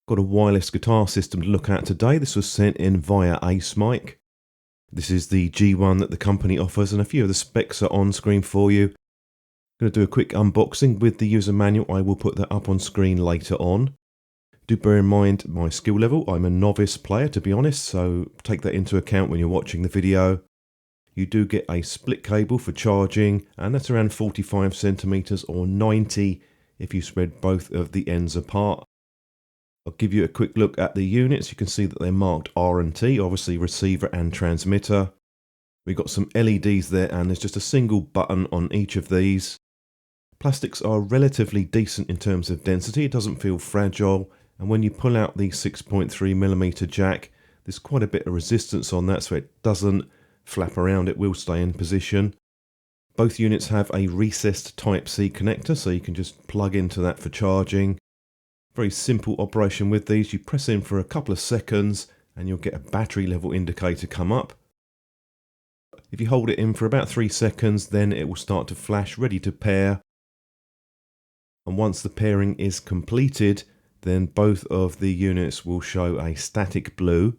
Got a wireless guitar system to look at today. This was sent in via Acemic. This is the G1 that the company offers, and a few of the specs are on screen for you. I'm going to do a quick unboxing with the user manual. I will put that up on screen later on. Do bear in mind my skill level. I'm a novice player, to be honest, so take that into account when you're watching the video. You do get a split cable for charging, and that's around 45 centimeters or 90 if you spread both of the ends apart. I'll give you a quick look at the units. You can see that they're marked R and T, obviously receiver and transmitter. We've got some LEDs there, and there's just a single button on each of these. Plastics are relatively decent in terms of density. It doesn't feel fragile, and when you pull out the 6.3mm jack, there's quite a bit of resistance on that, so it doesn't flap around. It will stay in position. Both units have a recessed Type-C connector, so you can just plug into that for charging. Very simple operation with these. You press in for a couple of seconds and you'll get a battery level indicator come up. If you hold it in for about 3 seconds, then it will start to flash, ready to pair. And once the pairing is completed, then both of the units will show a static blue.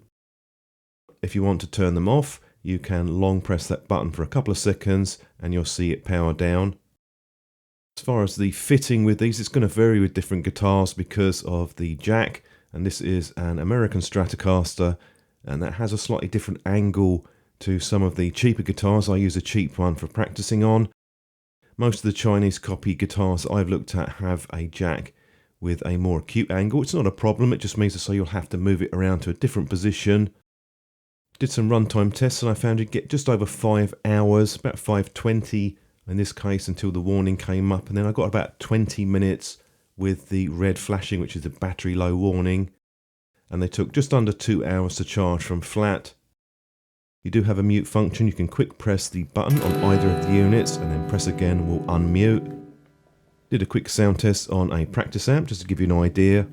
If you want to turn them off, you can long press that button for a couple of seconds and you'll see it power down. As far as the fitting with these, it's going to vary with different guitars because of the jack, and this is an American Stratocaster, and that has a slightly different angle to some of the cheaper guitars. I use a cheap one for practicing on. Most of the Chinese copy guitars I've looked at have a jack with a more acute angle. It's not a problem, it just means so you'll have to move it around to a different position. Did some runtime tests and I found you'd get just over 5 hours, about 5:20 in this case, until the warning came up, and then I got about 20 minutes with the red flashing, which is the battery low warning, and they took just under 2 hours to charge from flat. You do have a mute function. You can quick press the button on either of the units and then press again will unmute. Did a quick sound test on a practice amp just to give you an idea.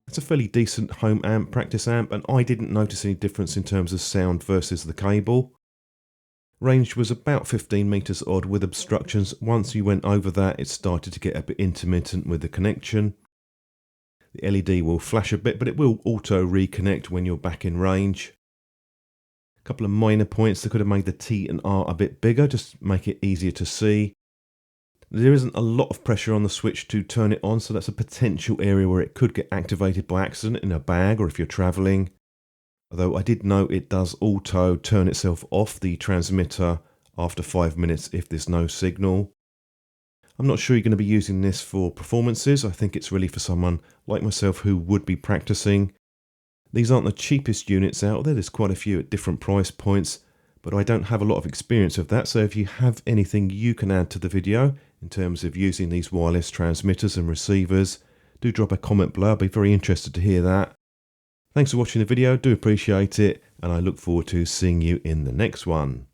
It's a fairly decent home amp, practice amp, and I didn't notice any difference in terms of sound versus the cable. Range was about 15 meters odd with obstructions. Once you went over that, it started to get a bit intermittent with the connection. The LED will flash a bit, but it will auto reconnect when you're back in range. A couple of minor points. They could have made the T and R a bit bigger, just make it easier to see. There isn't a lot of pressure on the switch to turn it on, so that's a potential area where it could get activated by accident in a bag or if you're traveling. Although I did know it does auto turn itself off the transmitter after 5 minutes if there's no signal. I'm not sure you're going to be using this for performances. I think it's really for someone like myself who would be practicing. These aren't the cheapest units out there. There's quite a few at different price points, but I don't have a lot of experience of that. So if you have anything you can add to the video in terms of using these wireless transmitters and receivers, do drop a comment below. I'll be very interested to hear that. Thanks for watching the video, do appreciate it, and I look forward to seeing you in the next one.